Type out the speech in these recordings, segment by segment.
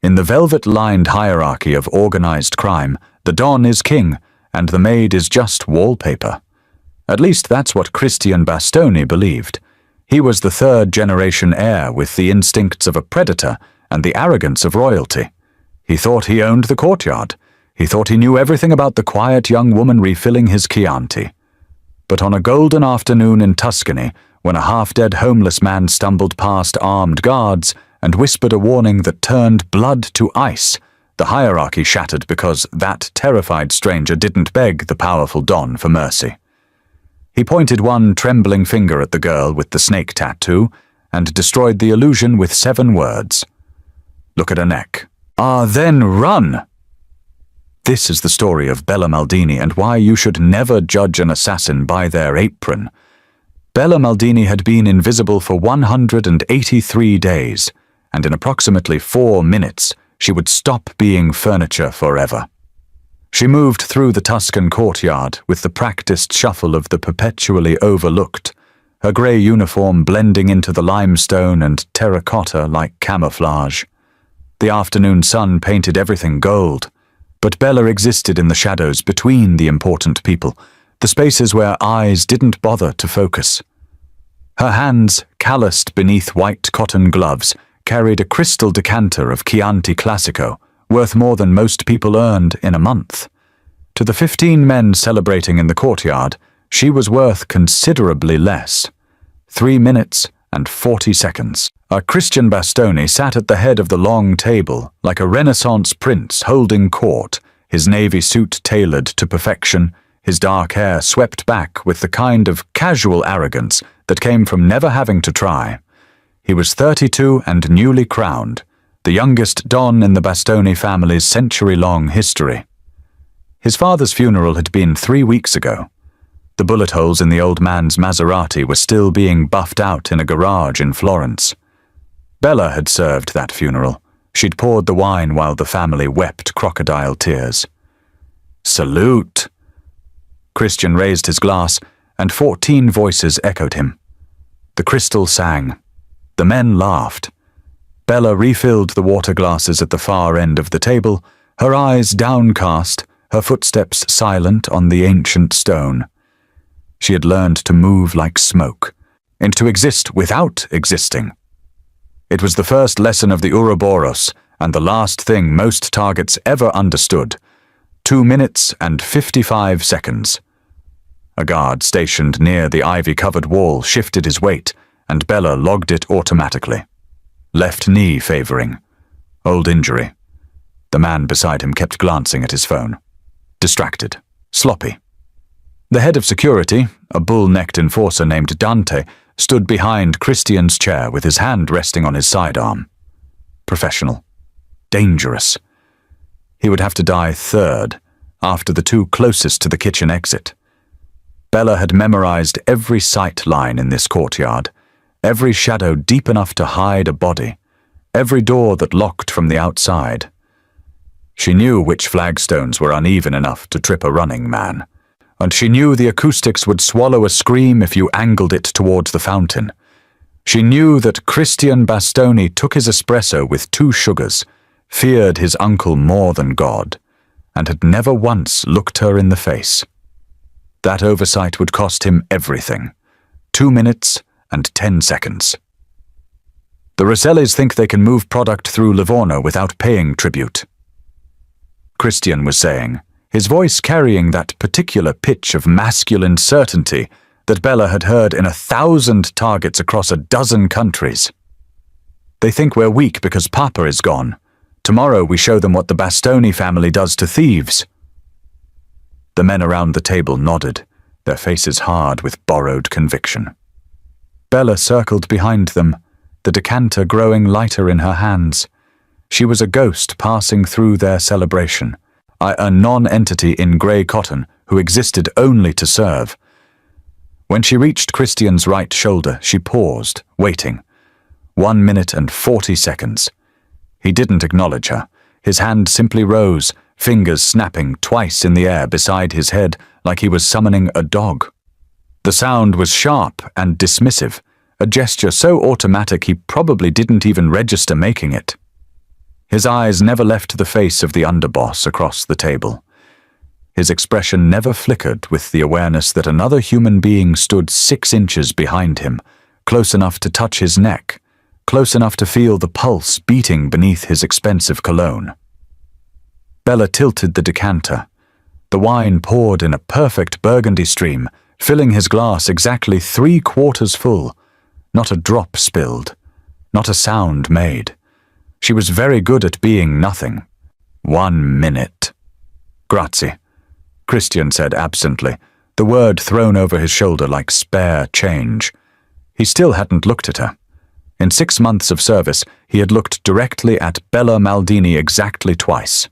In the velvet-lined hierarchy of organized crime, the Don is king, and the maid is just wallpaper. At least that's what Christian Bastoni believed. He was the third-generation heir with the instincts of a predator and the arrogance of royalty. He thought he owned the courtyard. He thought he knew everything about the quiet young woman refilling his Chianti. But on a golden afternoon in Tuscany, when a half-dead homeless man stumbled past armed guards and whispered a warning that turned blood to ice, the hierarchy shattered because that terrified stranger didn't beg the powerful Don for mercy. He pointed one trembling finger at the girl with the snake tattoo and destroyed the illusion with 7 words. Look at her neck. Then run! This is the story of Bella Maldini and why you should never judge an assassin by their apron. Bella Maldini had been invisible for 183 days, and in approximately 4 minutes, she would stop being furniture forever. She moved through the Tuscan courtyard with the practiced shuffle of the perpetually overlooked, her grey uniform blending into the limestone and terracotta like camouflage. The afternoon sun painted everything gold, but Bella existed in the shadows between the important people, the spaces where eyes didn't bother to focus. Her hands, calloused beneath white cotton gloves, carried a crystal decanter of Chianti Classico, worth more than most people earned in a month. To the 15 men celebrating in the courtyard, she was worth considerably less. 3 minutes and 40 seconds. Christian Bastoni sat at the head of the long table, like a Renaissance prince holding court, his navy suit tailored to perfection, his dark hair swept back with the kind of casual arrogance that came from never having to try. He was 32 and newly crowned, the youngest Don in the Bastoni family's century-long history. His father's funeral had been 3 weeks ago. The bullet holes in the old man's Maserati were still being buffed out in a garage in Florence. Bella had served that funeral. She'd poured the wine while the family wept crocodile tears. Salute! Christian raised his glass, and 14 voices echoed him. The crystal sang. The men laughed. Bella refilled the water glasses at the far end of the table, her eyes downcast, her footsteps silent on the ancient stone. She had learned to move like smoke, and to exist without existing. It was the first lesson of the Ouroboros, and the last thing most targets ever understood. 2 minutes and 55 seconds. A guard stationed near the ivy-covered wall shifted his weight, and Bella logged it automatically. Left knee favoring. Old injury. The man beside him kept glancing at his phone. Distracted. Sloppy. The head of security, a bull-necked enforcer named Dante, stood behind Christian's chair with his hand resting on his sidearm. Professional. Dangerous. He would have to die third, after the 2 closest to the kitchen exit. Bella had memorized every sight line in this courtyard, every shadow deep enough to hide a body, every door that locked from the outside. She knew which flagstones were uneven enough to trip a running man, and she knew the acoustics would swallow a scream if you angled it towards the fountain. She knew that Christian Bastoni took his espresso with 2 sugars, feared his uncle more than God, and had never once looked her in the face. That oversight would cost him everything. 2 minutes and 10 seconds. The Rossellis think they can move product through Livorno without paying tribute. Christian was saying, his voice carrying that particular pitch of masculine certainty that Bella had heard in 1,000 targets across a dozen countries. They think we're weak because Papa is gone. Tomorrow we show them what the Bastoni family does to thieves. The men around the table nodded, their faces hard with borrowed conviction. Bella circled behind them, the decanter growing lighter in her hands. She was a ghost passing through their celebration, a non-entity in grey cotton who existed only to serve. When she reached Christian's right shoulder, she paused, waiting. 1 minute and 40 seconds. He didn't acknowledge her. His hand simply rose, fingers snapping twice in the air beside his head like he was summoning a dog. The sound was sharp and dismissive, a gesture so automatic he probably didn't even register making it. His eyes never left the face of the underboss across the table. His expression never flickered with the awareness that another human being stood 6 inches behind him, close enough to touch his neck, close enough to feel the pulse beating beneath his expensive cologne. Bella tilted the decanter. The wine poured in a perfect burgundy stream, filling his glass exactly 3/4 full. Not a drop spilled, not a sound made. She was very good at being nothing. 1 minute. Grazie, Christian said absently, the word thrown over his shoulder like spare change. He still hadn't looked at her. In 6 months of service, he had looked directly at Bella Maldini exactly twice.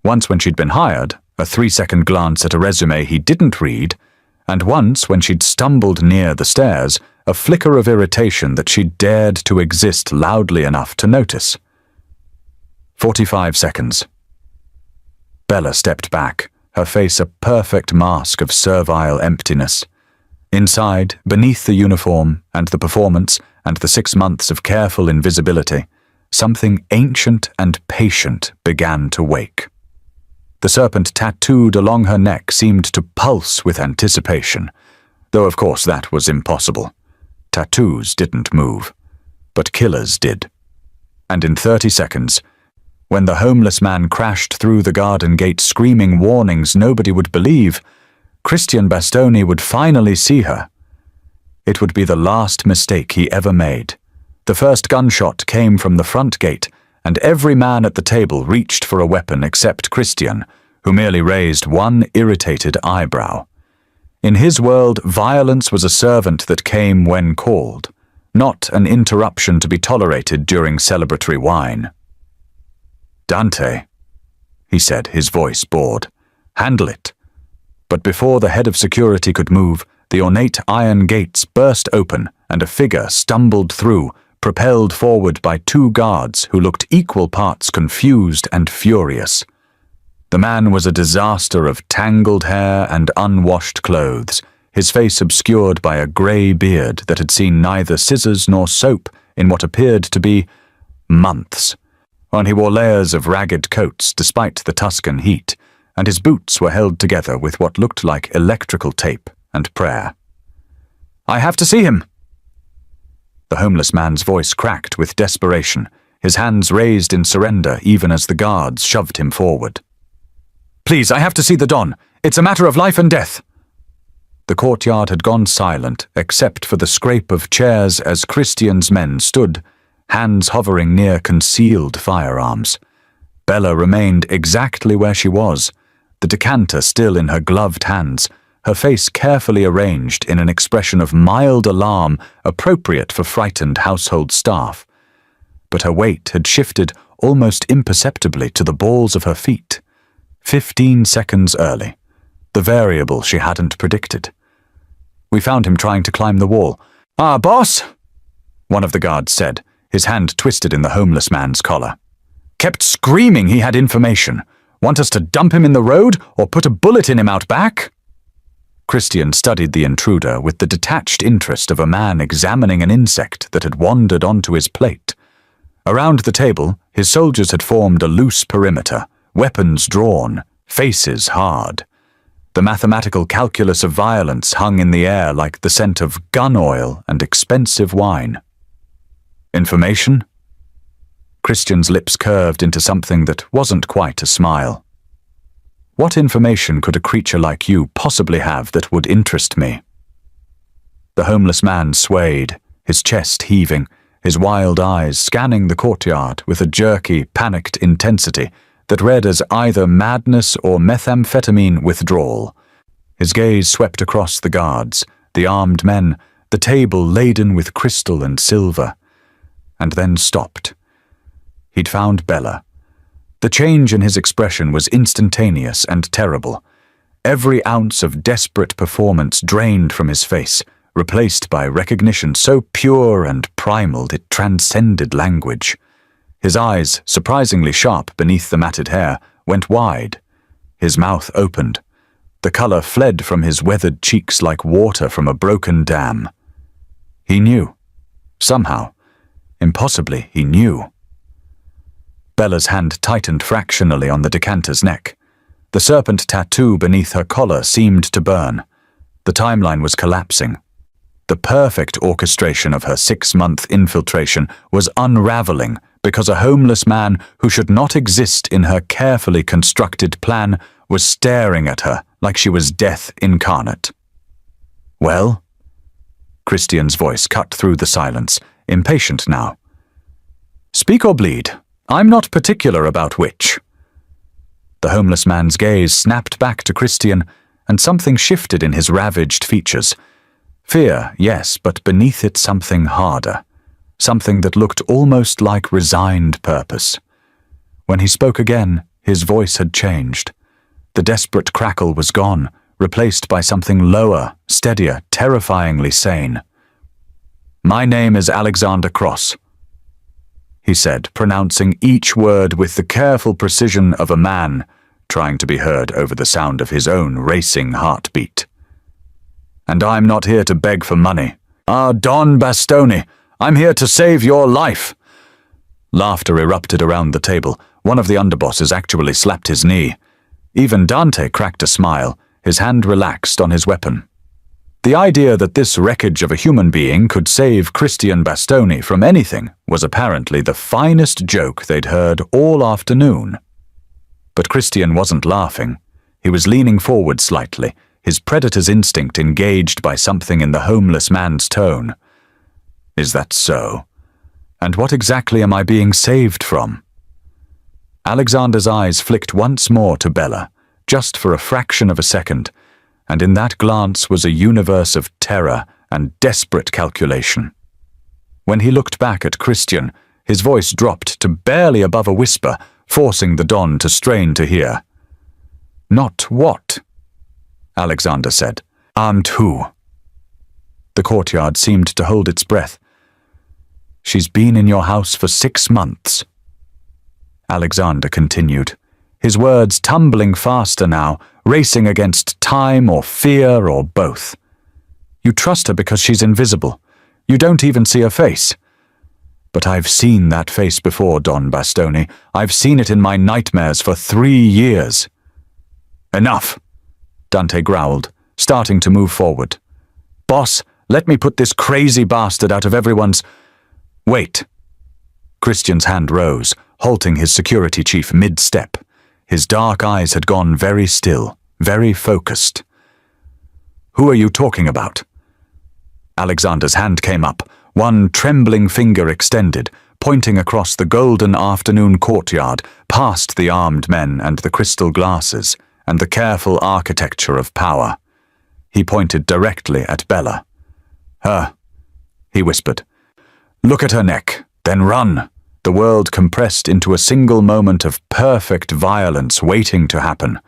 Once when she'd been hired, a 3-second glance at a resume he didn't read, and once when she'd stumbled near the stairs, a flicker of irritation that she'd dared to exist loudly enough to notice. 45 seconds. Bella stepped back, her face a perfect mask of servile emptiness. Inside, beneath the uniform and the performance and the 6 months of careful invisibility, something ancient and patient began to wake. The serpent tattooed along her neck seemed to pulse with anticipation, though of course that was impossible. Tattoos didn't move, but killers did. And in 30 seconds, when the homeless man crashed through the garden gate screaming warnings nobody would believe, Christian Bastoni would finally see her. It would be the last mistake he ever made. The first gunshot came from the front gate, and every man at the table reached for a weapon except Christian, who merely raised one irritated eyebrow. In his world, violence was a servant that came when called, not an interruption to be tolerated during celebratory wine. "Dante," he said, his voice bored. "Handle it." But before the head of security could move, the ornate iron gates burst open and a figure stumbled through, propelled forward by 2 guards who looked equal parts confused and furious. The man was a disaster of tangled hair and unwashed clothes, his face obscured by a grey beard that had seen neither scissors nor soap in what appeared to be months. And he wore layers of ragged coats despite the Tuscan heat, and his boots were held together with what looked like electrical tape and prayer. "I have to see him!" The homeless man's voice cracked with desperation, his hands raised in surrender even as the guards shoved him forward. "Please, I have to see the Don. It's a matter of life and death." The courtyard had gone silent except for the scrape of chairs as Christian's men stood, hands hovering near concealed firearms. Bella remained exactly where she was, the decanter still in her gloved hands, her face carefully arranged in an expression of mild alarm appropriate for frightened household staff. But her weight had shifted almost imperceptibly to the balls of her feet. 15 seconds early, the variable she hadn't predicted. "We found him trying to climb the wall." "Ah, boss," one of the guards said, his hand twisted in the homeless man's collar. "Kept screaming he had information. Want us to dump him in the road or put a bullet in him out back?" Christian studied the intruder with the detached interest of a man examining an insect that had wandered onto his plate. Around the table, his soldiers had formed a loose perimeter, weapons drawn, faces hard. The mathematical calculus of violence hung in the air like the scent of gun oil and expensive wine. "Information?" Christian's lips curved into something that wasn't quite a smile. "What information could a creature like you possibly have that would interest me?" The homeless man swayed, his chest heaving, his wild eyes scanning the courtyard with a jerky, panicked intensity that read as either madness or methamphetamine withdrawal. His gaze swept across the guards, the armed men, the table laden with crystal and silver, and then stopped. He'd found Bella. The change in his expression was instantaneous and terrible. Every ounce of desperate performance drained from his face, replaced by recognition so pure and primal it transcended language. His eyes, surprisingly sharp beneath the matted hair, went wide. His mouth opened. The color fled from his weathered cheeks like water from a broken dam. He knew. Somehow. Impossibly, he knew. Bella's hand tightened fractionally on the decanter's neck. The serpent tattoo beneath her collar seemed to burn. The timeline was collapsing. The perfect orchestration of her 6-month infiltration was unraveling because a homeless man who should not exist in her carefully constructed plan was staring at her like she was death incarnate. "Well?" Christian's voice cut through the silence, impatient now. "Speak or bleed. I'm not particular about which." The homeless man's gaze snapped back to Christian, and something shifted in his ravaged features. Fear, yes, but beneath it something harder. Something that looked almost like resigned purpose. When he spoke again, his voice had changed. The desperate crackle was gone, replaced by something lower, steadier, terrifyingly sane. "My name is Alexander Cross," he said, pronouncing each word with the careful precision of a man trying to be heard over the sound of his own racing heartbeat. "And I'm not here to beg for money. Don Bastoni, I'm here to save your life." Laughter erupted around the table. One of the underbosses actually slapped his knee. Even Dante cracked a smile, his hand relaxed on his weapon. The idea that this wreckage of a human being could save Christian Bastoni from anything was apparently the finest joke they'd heard all afternoon. But Christian wasn't laughing. He was leaning forward slightly, his predator's instinct engaged by something in the homeless man's tone. "Is that so? And what exactly am I being saved from?" Alexander's eyes flicked once more to Bella, just for a fraction of a second, and in that glance was a universe of terror and desperate calculation. When he looked back at Christian, his voice dropped to barely above a whisper, forcing the Don to strain to hear. "Not what?" Alexander said. "Armed who?" The courtyard seemed to hold its breath. "She's been in your house for 6 months." Alexander continued, his words tumbling faster now, racing against time or fear or both. "You trust her because she's invisible. You don't even see her face. But I've seen that face before, Don Bastoni. I've seen it in my nightmares for 3 years." "Enough," Dante growled, starting to move forward. "Boss, let me put this crazy bastard out of everyone's—" "Wait." Christian's hand rose, halting his security chief mid-step. His dark eyes had gone very still, very focused. "Who are you talking about?" Alexander's hand came up, one trembling finger extended, pointing across the golden afternoon courtyard, past the armed men and the crystal glasses, and the careful architecture of power. He pointed directly at Bella. "Her," he whispered. "Look at her neck, then run." The world compressed into a single moment of perfect violence waiting to happen.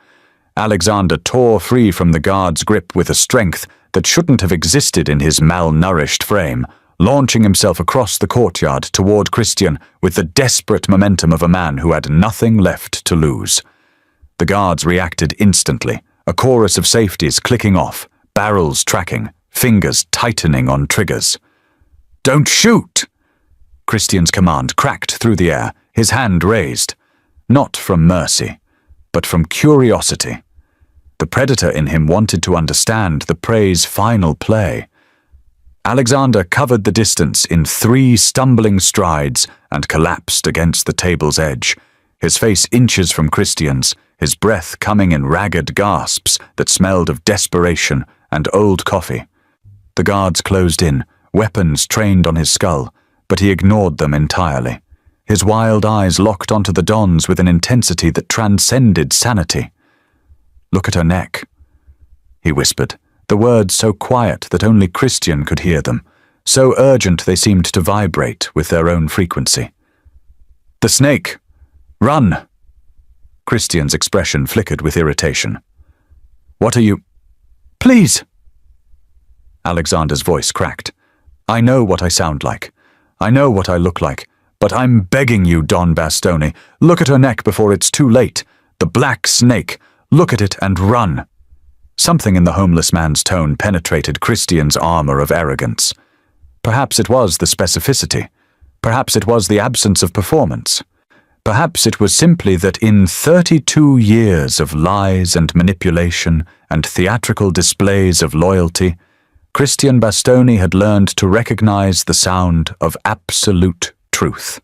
Alexander tore free from the guard's grip with a strength that shouldn't have existed in his malnourished frame, launching himself across the courtyard toward Christian with the desperate momentum of a man who had nothing left to lose. The guards reacted instantly, a chorus of safeties clicking off, barrels tracking, fingers tightening on triggers. "Don't shoot!" Christian's command cracked through the air, his hand raised. Not from mercy, but from curiosity. The predator in him wanted to understand the prey's final play. Alexander covered the distance in 3 stumbling strides and collapsed against the table's edge, his face inches from Christian's, his breath coming in ragged gasps that smelled of desperation and old coffee. The guards closed in, weapons trained on his skull, but he ignored them entirely. His wild eyes locked onto the Don's with an intensity that transcended sanity. "Look at her neck," he whispered, the words so quiet that only Christian could hear them, so urgent they seemed to vibrate with their own frequency. "The snake! Run!" Christian's expression flickered with irritation. "What are you—" "Please!" Alexander's voice cracked. "I know what I sound like. I know what I look like, but I'm begging you, Don Bastoni, look at her neck before it's too late. The black snake. Look at it and run." Something in the homeless man's tone penetrated Christian's armor of arrogance. Perhaps it was the specificity. Perhaps it was the absence of performance. Perhaps it was simply that in 32 years of lies and manipulation and theatrical displays of loyalty, Christian Bastoni had learned to recognize the sound of absolute truth.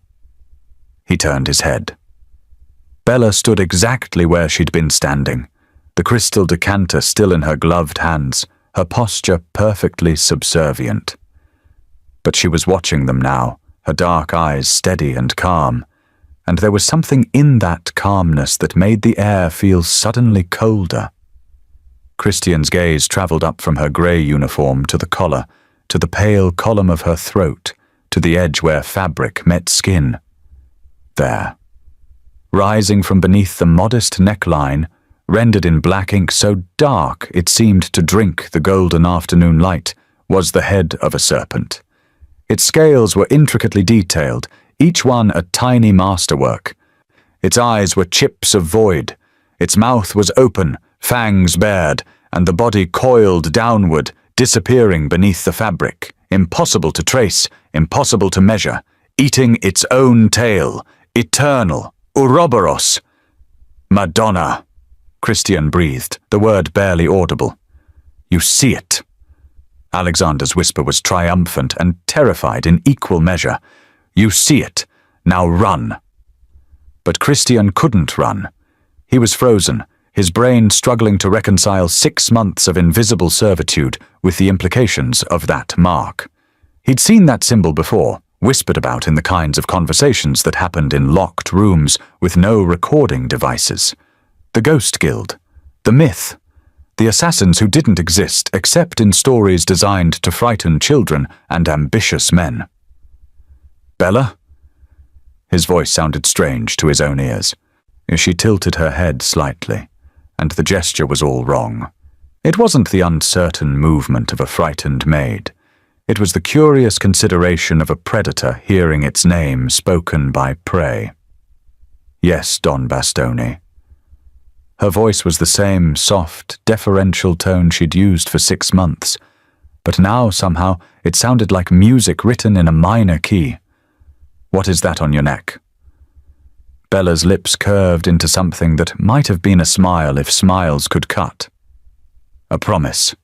He turned his head. Bella stood exactly where she'd been standing, the crystal decanter still in her gloved hands, her posture perfectly subservient. But she was watching them now, her dark eyes steady and calm, and there was something in that calmness that made the air feel suddenly colder. Christian's gaze traveled up from her grey uniform to the collar, to the pale column of her throat, to the edge where fabric met skin. There, rising from beneath the modest neckline, rendered in black ink so dark it seemed to drink the golden afternoon light, was the head of a serpent. Its scales were intricately detailed, each one a tiny masterwork. Its eyes were chips of void. Its mouth was open, fangs bared, and the body coiled downward, disappearing beneath the fabric, impossible to trace, impossible to measure, eating its own tail, eternal, Ouroboros. Madonna, Christian breathed, the word barely audible. You see it. Alexander's whisper was triumphant and terrified in equal measure. You see it. Now run. But Christian couldn't run. He was frozen, his brain struggling to reconcile 6 months of invisible servitude with the implications of that mark. He'd seen that symbol before, whispered about in the kinds of conversations that happened in locked rooms with no recording devices. The Ghost Guild. The myth. The assassins who didn't exist except in stories designed to frighten children and ambitious men. Bella? His voice sounded strange to his own ears. She tilted her head slightly, and the gesture was all wrong. It wasn't the uncertain movement of a frightened maid. It was the curious consideration of a predator hearing its name spoken by prey. Yes, Don Bastoni. Her voice was the same soft, deferential tone she'd used for 6 months, but now, somehow, it sounded like music written in a minor key. What is that on your neck? Bella's lips curved into something that might have been a smile if smiles could cut. A promise.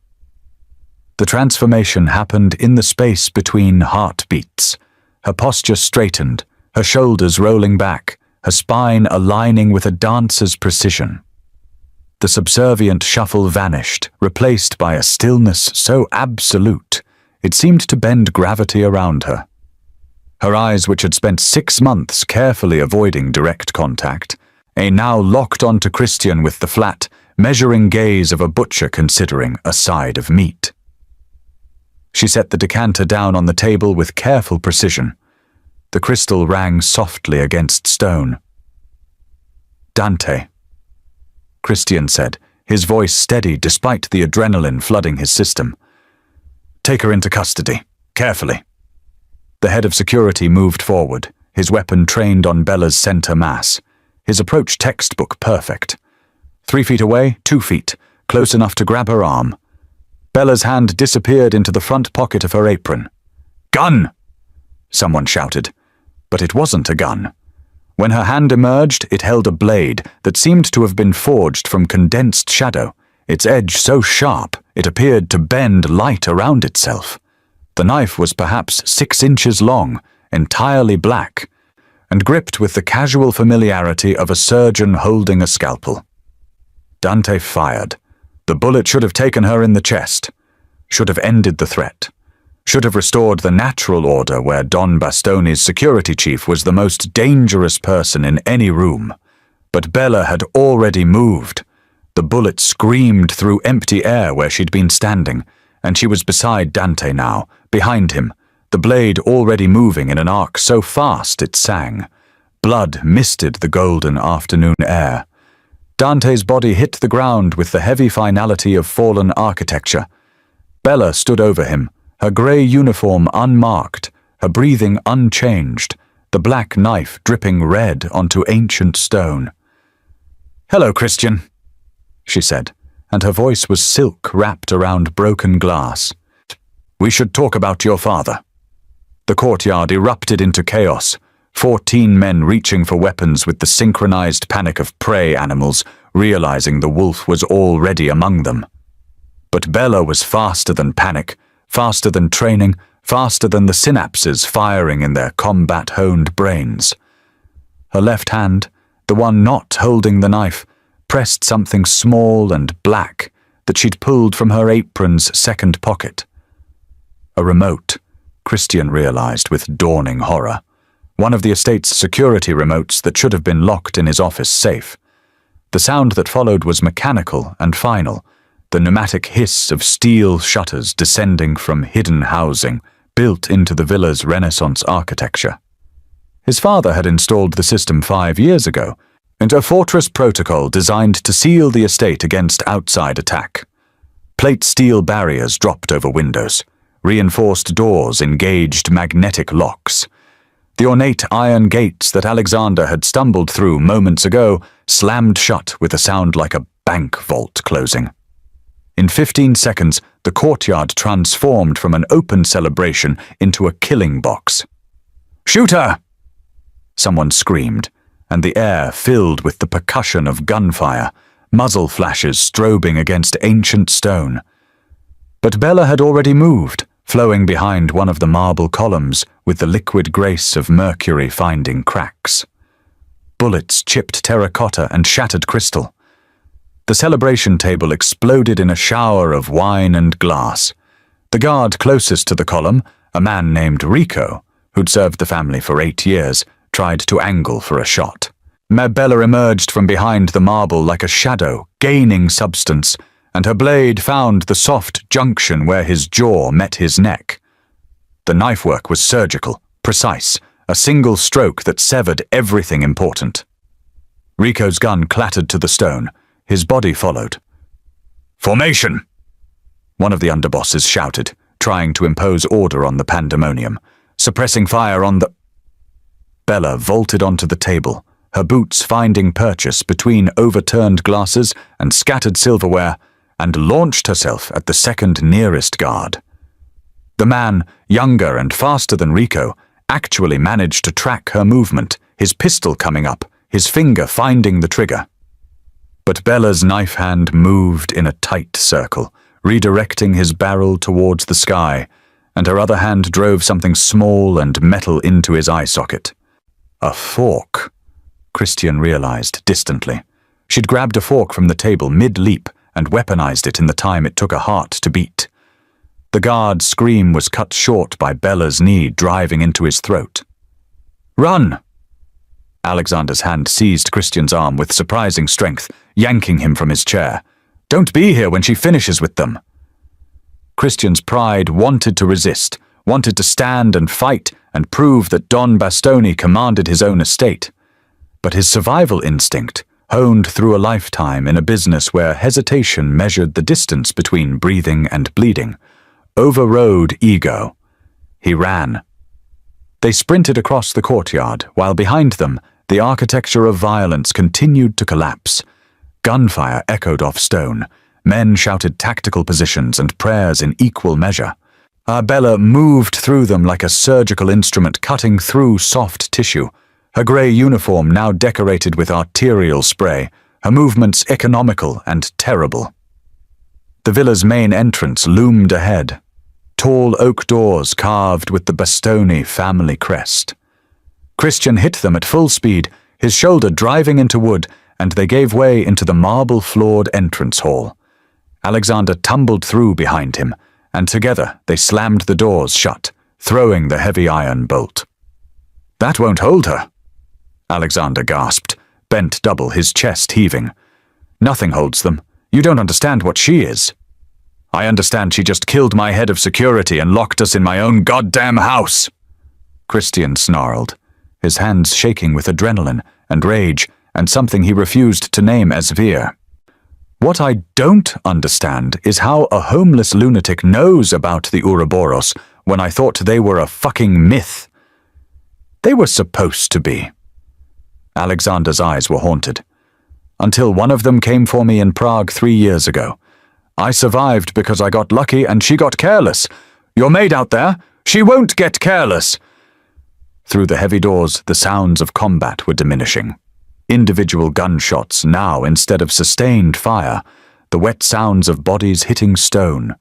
The transformation happened in the space between heartbeats. Her posture straightened, her shoulders rolling back, her spine aligning with a dancer's precision. The subservient shuffle vanished, replaced by a stillness so absolute, it seemed to bend gravity around her. Her eyes, which had spent 6 months carefully avoiding direct contact, now locked onto Christian with the flat, measuring gaze of a butcher considering a side of meat. She set the decanter down on the table with careful precision. The crystal rang softly against stone. Dante, Christian said, his voice steady despite the adrenaline flooding his system. Take her into custody, carefully. The head of security moved forward, his weapon trained on Bella's center mass, his approach textbook perfect. 3 feet away, 2 feet, close enough to grab her arm. Bella's hand disappeared into the front pocket of her apron. Gun! Someone shouted, but it wasn't a gun. When her hand emerged, it held a blade that seemed to have been forged from condensed shadow, its edge so sharp it appeared to bend light around itself. The knife was perhaps 6 inches long, entirely black, and gripped with the casual familiarity of a surgeon holding a scalpel. Dante fired. The bullet should have taken her in the chest, should have ended the threat, should have restored the natural order where Don Bastoni's security chief was the most dangerous person in any room. But Bella had already moved. The bullet screamed through empty air where she'd been standing, and she was beside Dante now, behind him, the blade already moving in an arc so fast it sang. Blood misted the golden afternoon air. Dante's body hit the ground with the heavy finality of fallen architecture. Bella stood over him, her grey uniform unmarked, her breathing unchanged, the black knife dripping red onto ancient stone. "Hello, Christian," she said, and her voice was silk wrapped around broken glass. "We should talk about your father." The courtyard erupted into chaos. 14 men reaching for weapons with the synchronized panic of prey animals, realizing the wolf was already among them. But Bella was faster than panic, faster than training, faster than the synapses firing in their combat-honed brains. Her left hand, the one not holding the knife, pressed something small and black that she'd pulled from her apron's second pocket. A remote, Christian realized with dawning horror. One of the estate's security remotes that should have been locked in his office safe. The sound that followed was mechanical and final, the pneumatic hiss of steel shutters descending from hidden housing built into the villa's Renaissance architecture. His father had installed the system 5 years ago, into a fortress protocol designed to seal the estate against outside attack. Plate steel barriers dropped over windows, reinforced doors engaged magnetic locks. The ornate iron gates that Alexander had stumbled through moments ago slammed shut with a sound like a bank vault closing. In 15 seconds, the courtyard transformed from an open celebration into a killing box. "Shoot her!" Someone screamed, and the air filled with the percussion of gunfire, muzzle flashes strobing against ancient stone. But Bella had already moved, flowing behind one of the marble columns with the liquid grace of mercury finding cracks. Bullets chipped terracotta and shattered crystal. The celebration table exploded in a shower of wine and glass. The guard closest to the column, a man named Rico, who'd served the family for 8 years, tried to angle for a shot. Bella emerged from behind the marble like a shadow, gaining substance, and her blade found the soft junction where his jaw met his neck. The knifework was surgical, precise, a single stroke that severed everything important. Rico's gun clattered to the stone. His body followed. "Formation!" one of the underbosses shouted, trying to impose order on the pandemonium, suppressing fire on the... Bella vaulted onto the table, her boots finding purchase between overturned glasses and scattered silverware, and launched herself at the second nearest guard. The man, younger and faster than Rico, actually managed to track her movement, his pistol coming up, his finger finding the trigger. But Bella's knife hand moved in a tight circle, redirecting his barrel towards the sky, and her other hand drove something small and metal into his eye socket. A fork, Christian realized distantly. She'd grabbed a fork from the table mid-leap and weaponized it in the time it took a heart to beat. The guard's scream was cut short by Bella's knee driving into his throat. "Run!" Alexander's hand seized Christian's arm with surprising strength, yanking him from his chair. "Don't be here when she finishes with them." Christian's pride wanted to resist, wanted to stand and fight and prove that Don Bastoni commanded his own estate. But his survival instinct, honed through a lifetime in a business where hesitation measured the distance between breathing and bleeding, overrode ego. He ran. They sprinted across the courtyard, while behind them, the architecture of violence continued to collapse. Gunfire echoed off stone. Men shouted tactical positions and prayers in equal measure. Bella moved through them like a surgical instrument cutting through soft tissue, her grey uniform now decorated with arterial spray, her movements economical and terrible. The villa's main entrance loomed ahead, tall oak doors carved with the Bastoni family crest. Christian hit them at full speed, his shoulder driving into wood, and they gave way into the marble-floored entrance hall. Alexander tumbled through behind him, and together they slammed the doors shut, throwing the heavy iron bolt. "That won't hold her," Alexander gasped, bent double, his chest heaving. "Nothing holds them. You don't understand what she is." "I understand she just killed my head of security and locked us in my own goddamn house," Christian snarled, his hands shaking with adrenaline and rage and something he refused to name as fear. "What I don't understand is how a homeless lunatic knows about the Ouroboros when I thought they were a fucking myth. They were supposed to be." Alexander's eyes were haunted. "Until one of them came for me in Prague 3 years ago. I survived because I got lucky and she got careless. Your maid out there, she won't get careless." Through the heavy doors, the sounds of combat were diminishing. Individual gunshots now instead of sustained fire, the wet sounds of bodies hitting stone.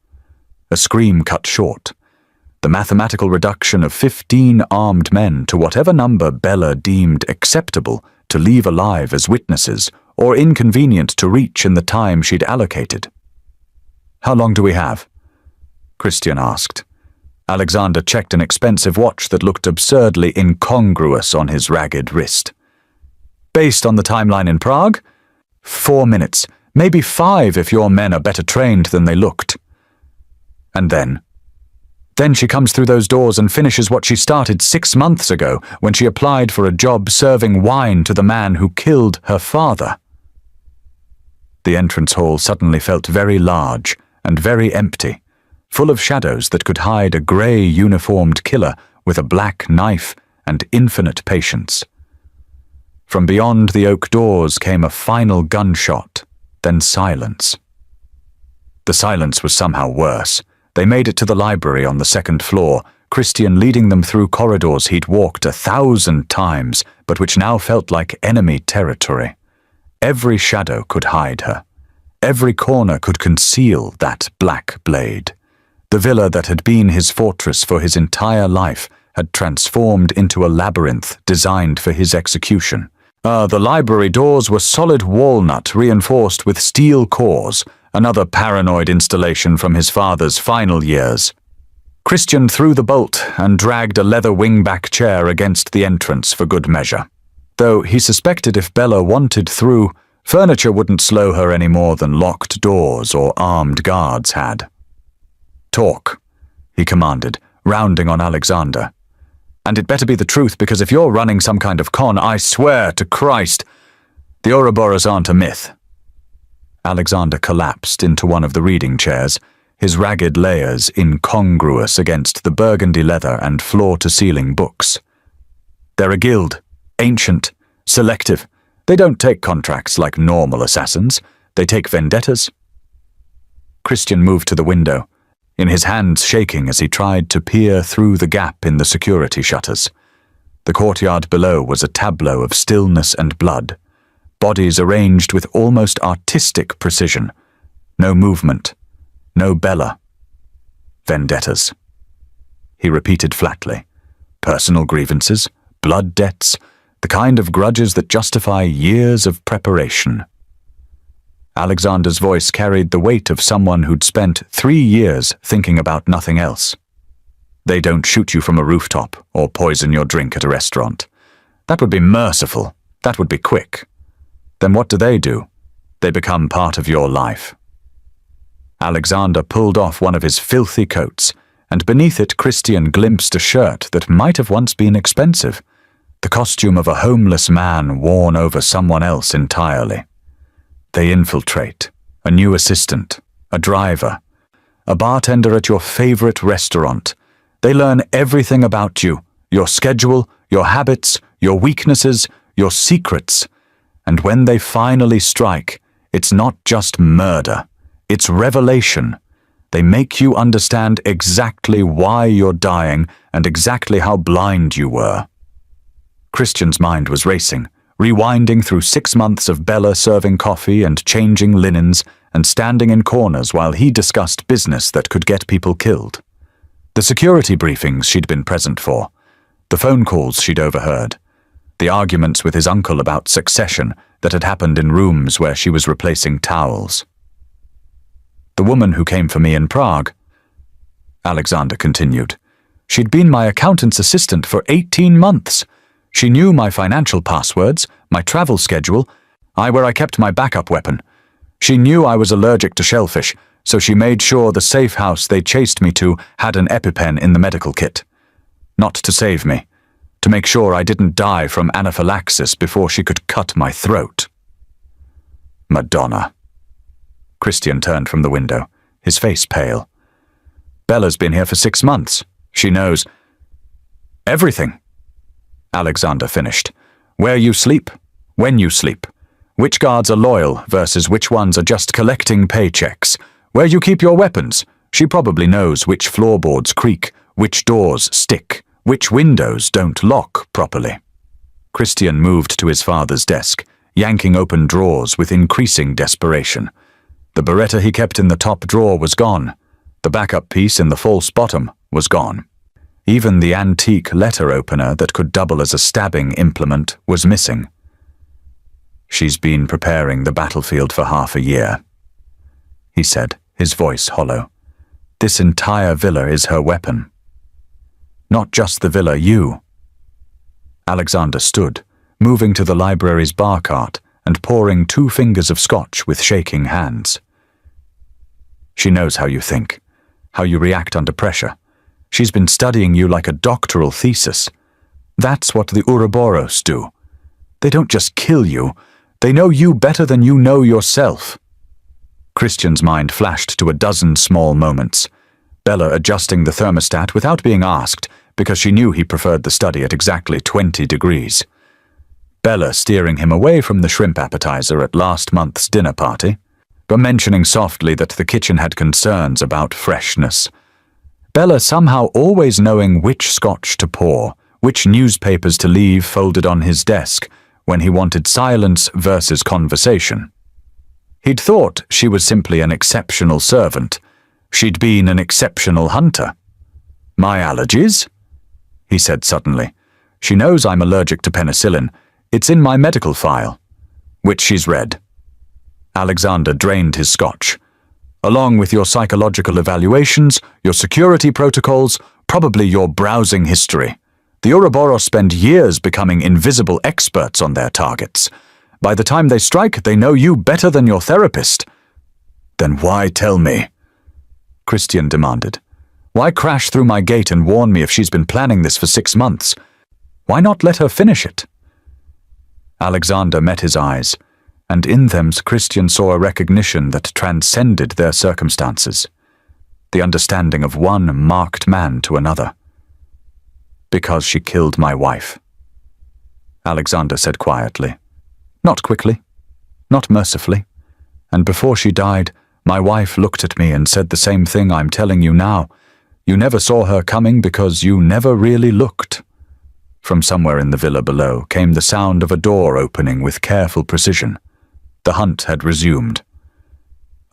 A scream cut short. The mathematical reduction of 15 armed men to whatever number Bella deemed acceptable to leave alive as witnesses or inconvenient to reach in the time she'd allocated. "How long do we have?" Christian asked. Alexander checked an expensive watch that looked absurdly incongruous on his ragged wrist. "Based on the timeline in Prague? 4 minutes, maybe 5 if your men are better trained than they looked." And then she comes through those doors and finishes what she started 6 months ago when she applied for a job serving wine to the man who killed her father. The entrance hall suddenly felt very large and very empty, full of shadows that could hide a grey-uniformed killer with a black knife and infinite patience. From beyond the oak doors came a final gunshot, then silence. The silence was somehow worse. They made it to the library on the second floor, Christian leading them through corridors he'd walked 1,000 times, but which now felt like enemy territory. Every shadow could hide her. Every corner could conceal that black blade. The villa that had been his fortress for his entire life had transformed into a labyrinth designed for his execution. The library doors were solid walnut reinforced with steel cores, another paranoid installation from his father's final years. Christian threw the bolt and dragged a leather wingback chair against the entrance for good measure. Though he suspected if Bella wanted through, furniture wouldn't slow her any more than locked doors or armed guards had. "Talk," he commanded, rounding on Alexander. "And it better be the truth, because if you're running some kind of con, I swear to Christ, the Ouroboros aren't a myth." Alexander collapsed into one of the reading chairs, his ragged layers incongruous against the burgundy leather and floor-to-ceiling books. "They're a guild, ancient, selective. They don't take contracts like normal assassins. They take vendettas." Christian moved to the window, in his hands shaking as he tried to peer through the gap in the security shutters. The courtyard below was a tableau of stillness and blood, bodies arranged with almost artistic precision. No movement, no Bella. Vendettas. He repeated flatly. Personal grievances, blood debts, the kind of grudges that justify years of preparation. Alexander's voice carried the weight of someone who'd spent 3 years thinking about nothing else. "They don't shoot you from a rooftop or poison your drink at a restaurant. That would be merciful. That would be quick. Then what do? They become part of your life." Alexander pulled off one of his filthy coats, and beneath it Christian glimpsed a shirt that might have once been expensive, the costume of a homeless man worn over someone else entirely. They infiltrate, a new assistant, a driver, a bartender at your favorite restaurant. They learn everything about you, your schedule, your habits, your weaknesses, your secrets. And when they finally strike, it's not just murder, it's revelation. They make you understand exactly why you're dying and exactly how blind you were. Christian's mind was racing, rewinding through 6 months of Bella serving coffee and changing linens and standing in corners while he discussed business that could get people killed. The security briefings she'd been present for, the phone calls she'd overheard, the arguments with his uncle about succession that had happened in rooms where she was replacing towels. "The woman who came for me in Prague," Alexander continued, "she'd been my accountant's assistant for 18 months. She knew my financial passwords, my travel schedule, where I kept my backup weapon. She knew I was allergic to shellfish, so she made sure the safe house they chased me to had an EpiPen in the medical kit. Not to save me, to make sure I didn't die from anaphylaxis before she could cut my throat." Madonna. Christian turned from the window, his face pale. "Bella's been here for 6 months. She knows everything." Alexander finished. "Where you sleep, when you sleep, which guards are loyal versus which ones are just collecting paychecks, where you keep your weapons. She probably knows which floorboards creak, which doors stick, which windows don't lock properly. Christian moved to his father's desk, yanking open drawers with increasing desperation. The Beretta he kept in the top drawer was gone. The backup piece in the false bottom was gone. Even the antique letter opener that could double as a stabbing implement was missing. "She's been preparing the battlefield for half a year," he said, his voice hollow. "This entire villa is her weapon. Not just the villa, you." Alexander stood, moving to the library's bar cart and pouring 2 fingers of scotch with shaking hands. "She knows how you think, how you react under pressure. She's been studying you like a doctoral thesis. That's what the Ouroboros do. They don't just kill you, they know you better than you know yourself." Christian's mind flashed to a dozen small moments. Bella adjusting the thermostat without being asked because she knew he preferred the study at exactly 20 degrees. Bella steering him away from the shrimp appetizer at last month's dinner party, but mentioning softly that the kitchen had concerns about freshness. Bella somehow always knowing which scotch to pour, which newspapers to leave folded on his desk when he wanted silence versus conversation. He'd thought she was simply an exceptional servant. She'd been an exceptional hunter. "My allergies?" he said suddenly. "She knows I'm allergic to penicillin. It's in my medical file," which she's read. Alexander drained his scotch. "Along with your psychological evaluations, your security protocols, probably your browsing history. The Ouroboros spend years becoming invisible experts on their targets. By the time they strike, they know you better than your therapist." "Then why tell me?" Christian demanded. "Why crash through my gate and warn me if she's been planning this for 6 months? Why not let her finish it?" Alexander met his eyes, and in them Christian saw a recognition that transcended their circumstances, the understanding of one marked man to another. "Because she killed my wife," Alexander said quietly. Not quickly, not mercifully, and before she died, my wife looked at me and said the same thing I'm telling you now. You never saw her coming because you never really looked. From somewhere in the villa below came the sound of a door opening with careful precision. The hunt had resumed.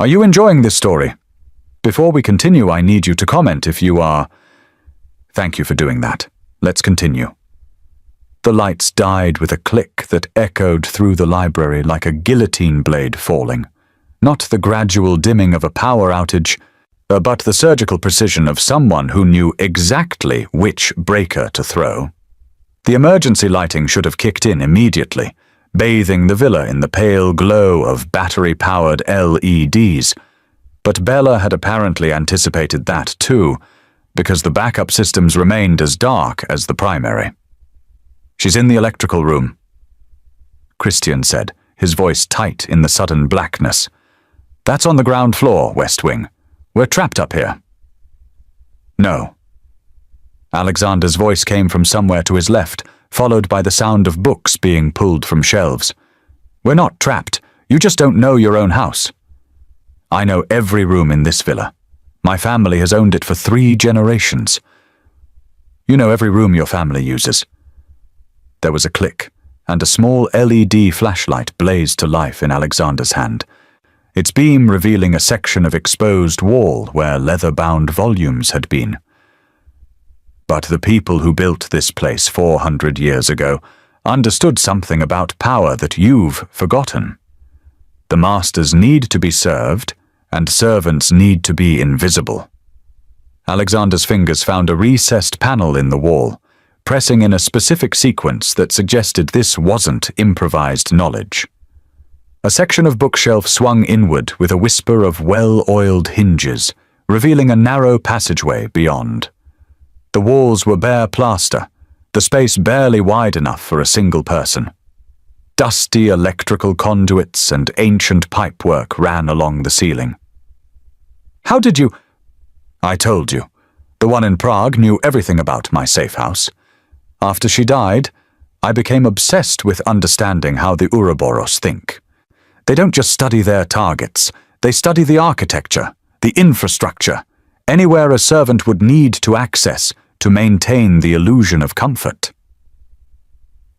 "Are you enjoying this story? Before we continue, I need you to comment if you are." "Thank you for doing that. Let's continue." The lights died with a click that echoed through the library like a guillotine blade falling. Not the gradual dimming of a power outage, but the surgical precision of someone who knew exactly which breaker to throw. The emergency lighting should have kicked in immediately, bathing the villa in the pale glow of battery-powered LEDs. But Bella had apparently anticipated that too, because the backup systems remained as dark as the primary. "She's in the electrical room," Christian said, his voice tight in the sudden blackness. "That's on the ground floor, West Wing. We're trapped up here." "No." Alexander's voice came from somewhere to his left, followed by the sound of books being pulled from shelves. "We're not trapped. You just don't know your own house. I know every room in this villa. My family has owned it for 3 generations. You know every room your family uses." There was a click, and a small LED flashlight blazed to life in Alexander's hand, its beam revealing a section of exposed wall where leather-bound volumes had been. "But the people who built this place 400 years ago understood something about power that you've forgotten. The masters need to be served, and servants need to be invisible." Alexander's fingers found a recessed panel in the wall, pressing in a specific sequence that suggested this wasn't improvised knowledge. A section of bookshelf swung inward with a whisper of well-oiled hinges, revealing a narrow passageway beyond. The walls were bare plaster, the space barely wide enough for a single person. Dusty electrical conduits and ancient pipework ran along the ceiling. "How did you—" "I told you. The one in Prague knew everything about my safe house. After she died, I became obsessed with understanding how the Ouroboros think. They don't just study their targets, they study the architecture, the infrastructure, anywhere a servant would need to access, to maintain the illusion of comfort.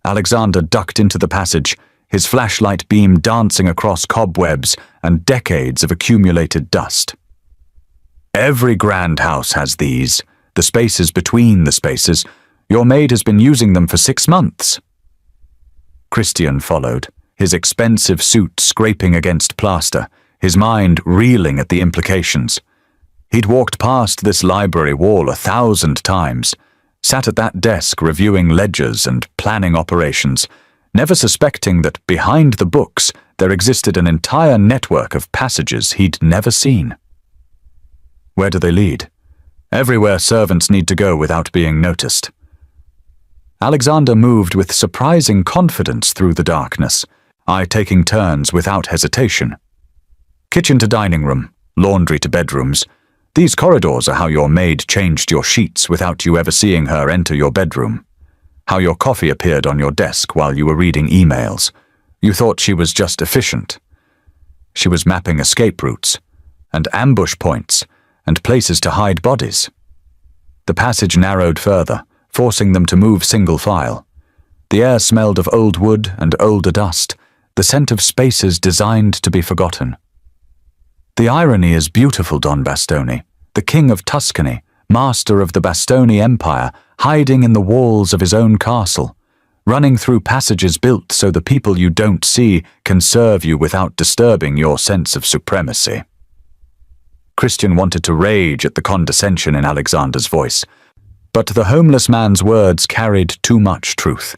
Alexander ducked into the passage, his flashlight beam dancing across cobwebs and decades of accumulated dust. Every grand house has these, the spaces between the spaces. Your maid has been using them for 6 months. Christian followed, his expensive suit scraping against plaster, his mind reeling at the implications. He'd walked past this library wall 1,000 times, sat at that desk reviewing ledgers and planning operations, never suspecting that behind the books there existed an entire network of passages he'd never seen. Where do they lead? Everywhere servants need to go without being noticed. Alexander moved with surprising confidence through the darkness, I taking turns without hesitation. Kitchen to dining room, laundry to bedrooms. These corridors are how your maid changed your sheets without you ever seeing her enter your bedroom. How your coffee appeared on your desk while you were reading emails. You thought she was just efficient. She was mapping escape routes, and ambush points, and places to hide bodies. The passage narrowed further, forcing them to move single file. The air smelled of old wood and older dust, the scent of spaces designed to be forgotten. The irony is beautiful, Don Bastoni, the king of Tuscany, master of the Bastoni Empire, hiding in the walls of his own castle, running through passages built so the people you don't see can serve you without disturbing your sense of supremacy. Christian wanted to rage at the condescension in Alexander's voice, but the homeless man's words carried too much truth.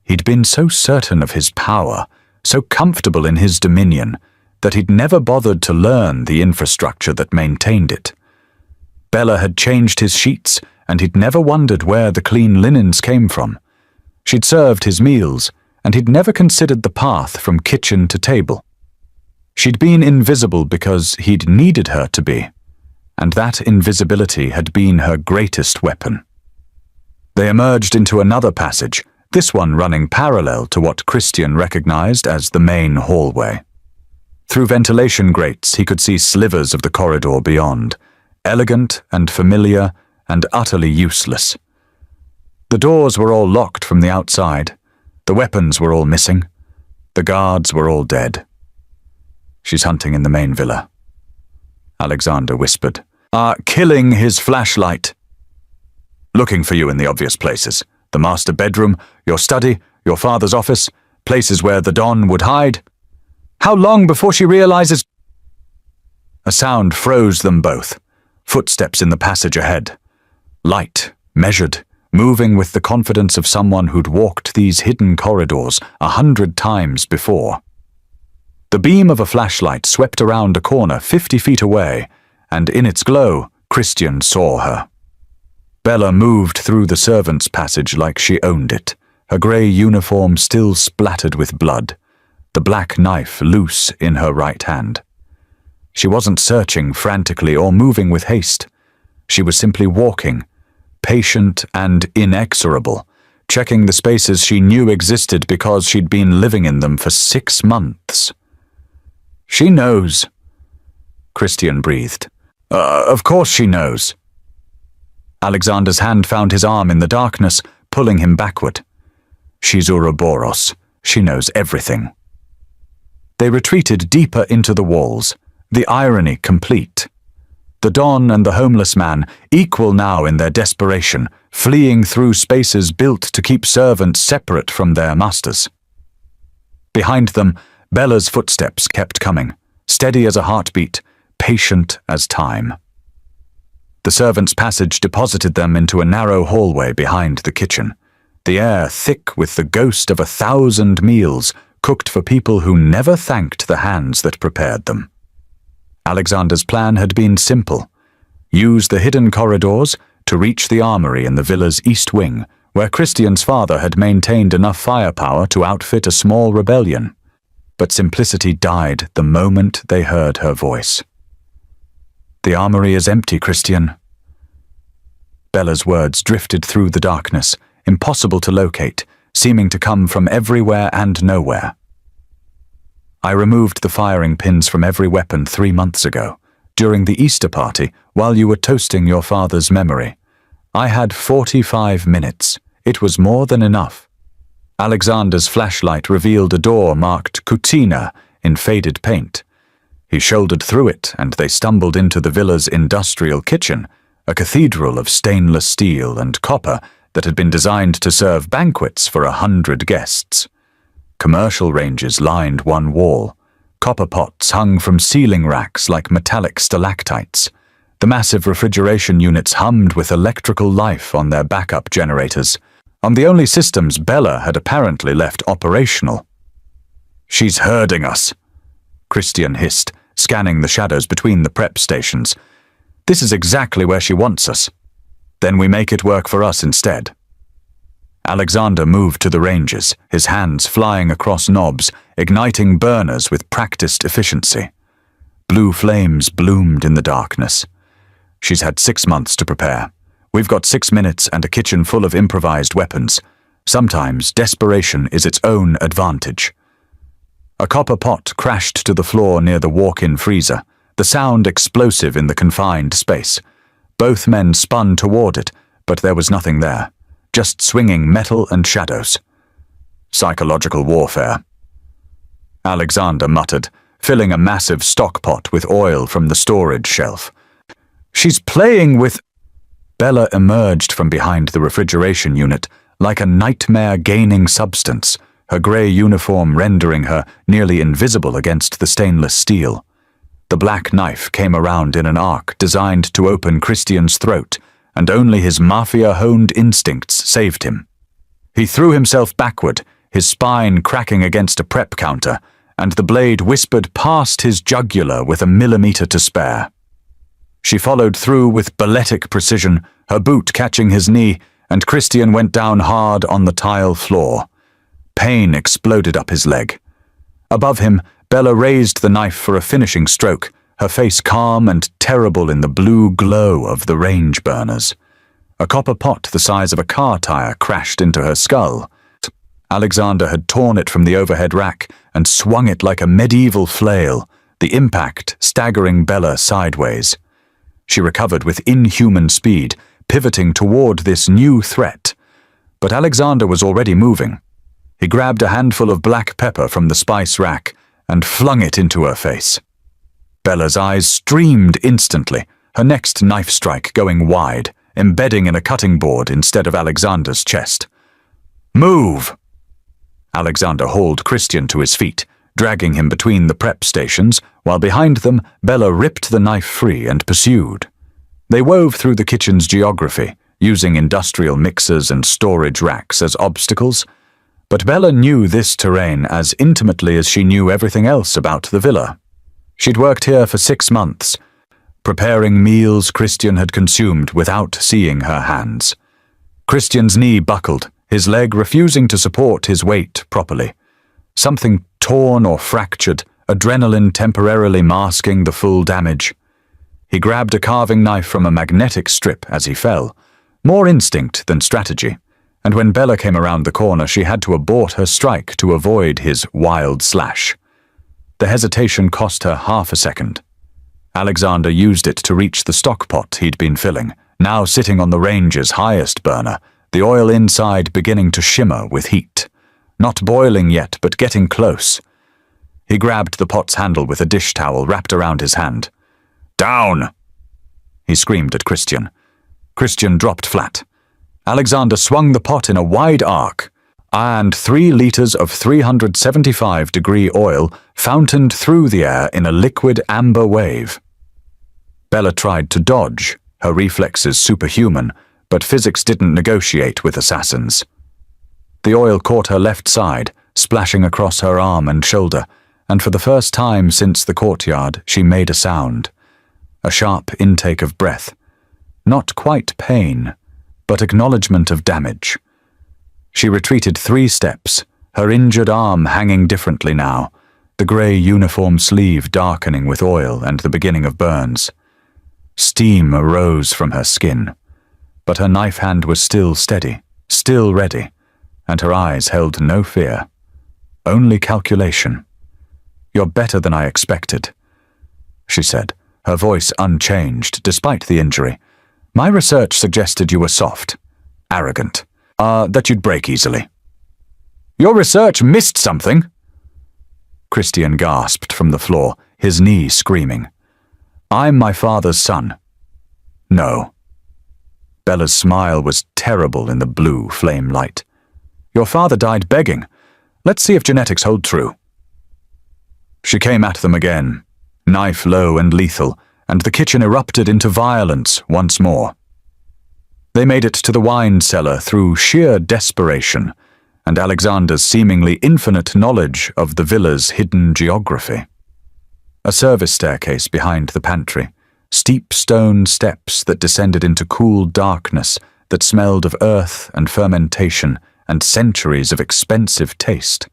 He'd been so certain of his power, so comfortable in his dominion, that he'd never bothered to learn the infrastructure that maintained it. Bella had changed his sheets, and he'd never wondered where the clean linens came from. She'd served his meals, and he'd never considered the path from kitchen to table. She'd been invisible because he'd needed her to be, and that invisibility had been her greatest weapon. They emerged into another passage, this one running parallel to what Christian recognized as the main hallway. Through ventilation grates he could see slivers of the corridor beyond, elegant and familiar and utterly useless. The doors were all locked from the outside, the weapons were all missing, the guards were all dead. She's hunting in the main villa, Alexander whispered, killing his flashlight. Looking for you in the obvious places, the master bedroom, your study, your father's office, places where the Don would hide. How long before she realizes? A sound froze them both, footsteps in the passage ahead. Light, measured, moving with the confidence of someone who'd walked these hidden corridors 100 times before. The beam of a flashlight swept around a corner 50 feet away, and in its glow, Christian saw her. Bella moved through the servants' passage like she owned it, her grey uniform still splattered with blood, the black knife loose in her right hand. She wasn't searching frantically or moving with haste. She was simply walking, patient and inexorable, checking the spaces she knew existed because she'd been living in them for 6 months. She knows, Christian breathed. Of course she knows. Alexander's hand found his arm in the darkness, pulling him backward. She's Ouroboros. She knows everything. They retreated deeper into the walls, the irony complete. The Don and the homeless man, equal now in their desperation, fleeing through spaces built to keep servants separate from their masters. Behind them, Bella's footsteps kept coming, steady as a heartbeat, patient as time. The servants' passage deposited them into a narrow hallway behind the kitchen, the air thick with the ghost of 1,000 meals cooked for people who never thanked the hands that prepared them. Alexander's plan had been simple. Use the hidden corridors to reach the armory in the villa's east wing, where Christian's father had maintained enough firepower to outfit a small rebellion. But simplicity died the moment they heard her voice. The armory is empty, Christian. Bella's words drifted through the darkness, impossible to locate, seeming to come from everywhere and nowhere. I removed the firing pins from every weapon 3 months ago, during the Easter party, while you were toasting your father's memory. I had 45 minutes. It was more than enough. Alexander's flashlight revealed a door marked Cucina in faded paint. He shouldered through it, and they stumbled into the villa's industrial kitchen, a cathedral of stainless steel and copper that had been designed to serve banquets for 100 guests. Commercial ranges lined one wall. Copper pots hung from ceiling racks like metallic stalactites. The massive refrigeration units hummed with electrical life on their backup generators, on the only systems Bella had apparently left operational. "She's herding us," Christian hissed, scanning the shadows between the prep stations. "This is exactly where she wants us. Then we make it work for us instead." Alexander moved to the ranges, his hands flying across knobs, igniting burners with practiced efficiency. Blue flames bloomed in the darkness. "She's had 6 months to prepare. We've got 6 minutes and a kitchen full of improvised weapons. Sometimes desperation is its own advantage." A copper pot crashed to the floor near the walk-in freezer, the sound explosive in the confined space. Both men spun toward it, but there was nothing there, just swinging metal and shadows. "Psychological warfare," Alexander muttered, filling a massive stock pot with oil from the storage shelf. "She's playing with—" Bella emerged from behind the refrigeration unit like a nightmare gaining substance, her grey uniform rendering her nearly invisible against the stainless steel. The black knife came around in an arc designed to open Christian's throat, and only his mafia-honed instincts saved him. He threw himself backward, his spine cracking against a prep counter, and the blade whispered past his jugular with a millimeter to spare. She followed through with balletic precision, her boot catching his knee, and Christian went down hard on the tile floor. Pain exploded up his leg. Above him, Bella raised the knife for a finishing stroke, her face calm and terrible in the blue glow of the range burners. A copper pot the size of a car tire crashed into her skull. Alexander had torn it from the overhead rack and swung it like a medieval flail, the impact staggering Bella sideways. She recovered with inhuman speed, pivoting toward this new threat. But Alexander was already moving. He grabbed a handful of black pepper from the spice rack and flung it into her face. Bella's eyes streamed instantly, her next knife strike going wide, embedding in a cutting board instead of Alexander's chest. "Move!" Alexander hauled Christian to his feet, dragging him between the prep stations, while behind them Bella ripped the knife free and pursued. They wove through the kitchen's geography, using industrial mixers and storage racks as obstacles, but Bella knew this terrain as intimately as she knew everything else about the villa. She'd worked here for 6 months, preparing meals Christian had consumed without seeing her hands. Christian's knee buckled, his leg refusing to support his weight properly. Something torn or fractured, adrenaline temporarily masking the full damage. He grabbed a carving knife from a magnetic strip as he fell, more instinct than strategy, and when Bella came around the corner she had to abort her strike to avoid his wild slash. The hesitation cost her half a second. Alexander used it to reach the stock pot he'd been filling, now sitting on the range's highest burner, the oil inside beginning to shimmer with heat. Not boiling yet, but getting close. He grabbed the pot's handle with a dish towel wrapped around his hand. "Down!" he screamed at Christian. Christian dropped flat. Alexander swung the pot in a wide arc, and 3 liters of 375-degree oil fountained through the air in a liquid amber wave. Bella tried to dodge, her reflexes superhuman, but physics didn't negotiate with assassins. The oil caught her left side, splashing across her arm and shoulder, and for the first time since the courtyard she made a sound. A sharp intake of breath. Not quite pain, but acknowledgement of damage. She retreated 3 steps, her injured arm hanging differently now, the grey uniform sleeve darkening with oil and the beginning of burns. Steam arose from her skin, but her knife hand was still steady, still ready, and her eyes held no fear, only calculation. "You're better than I expected," she said, her voice unchanged despite the injury. My research suggested you were soft, arrogant, that you'd break easily. Your research missed something. Christian gasped from the floor, his knee screaming. I'm my father's son. No. Bella's smile was terrible in the blue flame light. Your father died begging. Let's see if genetics hold true. She came at them again, knife low and lethal, and the kitchen erupted into violence once more. They made it to the wine cellar through sheer desperation, and Alexander's seemingly infinite knowledge of the villa's hidden geography. A service staircase behind the pantry, steep stone steps that descended into cool darkness that smelled of earth and fermentation and centuries of expensive taste.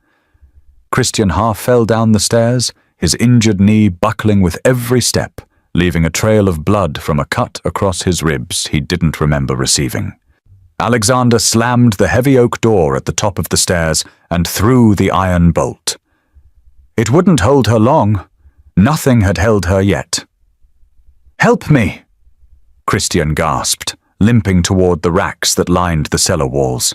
Christian half fell down the stairs, his injured knee buckling with every step, leaving a trail of blood from a cut across his ribs he didn't remember receiving. Alexander slammed the heavy oak door at the top of the stairs and threw the iron bolt. It wouldn't hold her long. Nothing had held her yet. Help me! Christian gasped, limping toward the racks that lined the cellar walls.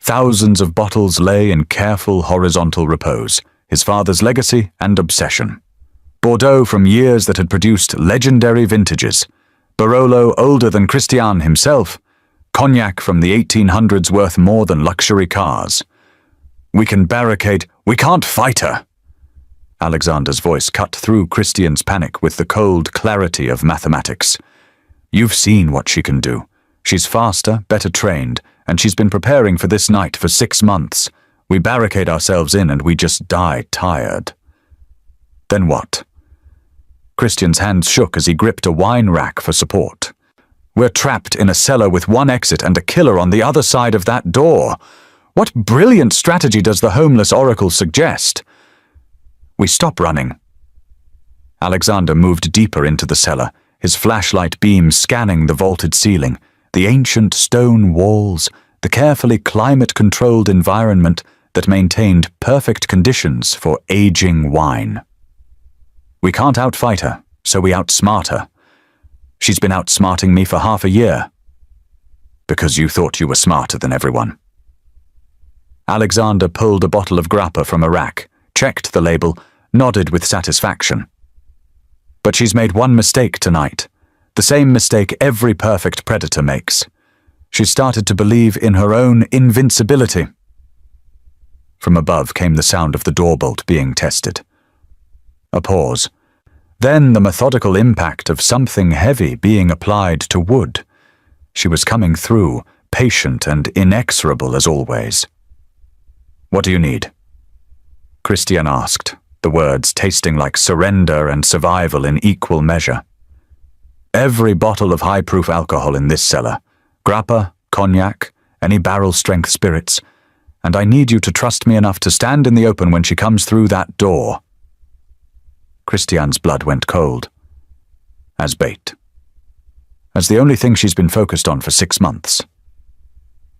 Thousands of bottles lay in careful horizontal repose, his father's legacy and obsession. Bordeaux from years that had produced legendary vintages, Barolo older than Christian himself, cognac from the 1800s worth more than luxury cars. We can barricade, we can't fight her. Alexander's voice cut through Christian's panic with the cold clarity of mathematics. You've seen what she can do. She's faster, better trained, and she's been preparing for this night for 6 months. We barricade ourselves in and we just die tired. Then what? Christian's hands shook as he gripped a wine rack for support. We're trapped in a cellar with one exit and a killer on the other side of that door. What brilliant strategy does the homeless oracle suggest? We stop running. Alexander moved deeper into the cellar, his flashlight beam scanning the vaulted ceiling, the ancient stone walls, the carefully climate-controlled environment that maintained perfect conditions for aging wine. We can't outfight her, so we outsmart her. She's been outsmarting me for half a year. Because you thought you were smarter than everyone. Alexander pulled a bottle of grappa from a rack, checked the label, nodded with satisfaction. But she's made one mistake tonight, the same mistake every perfect predator makes. She started to believe in her own invincibility. From above came the sound of the door bolt being tested. A pause. Then the methodical impact of something heavy being applied to wood. She was coming through, patient and inexorable as always. What do you need? Christian asked, the words tasting like surrender and survival in equal measure. Every bottle of high-proof alcohol in this cellar, grappa, cognac, any barrel-strength spirits, and I need you to trust me enough to stand in the open when she comes through that door. Christian's blood went cold. As bait. As the only thing she's been focused on for 6 months.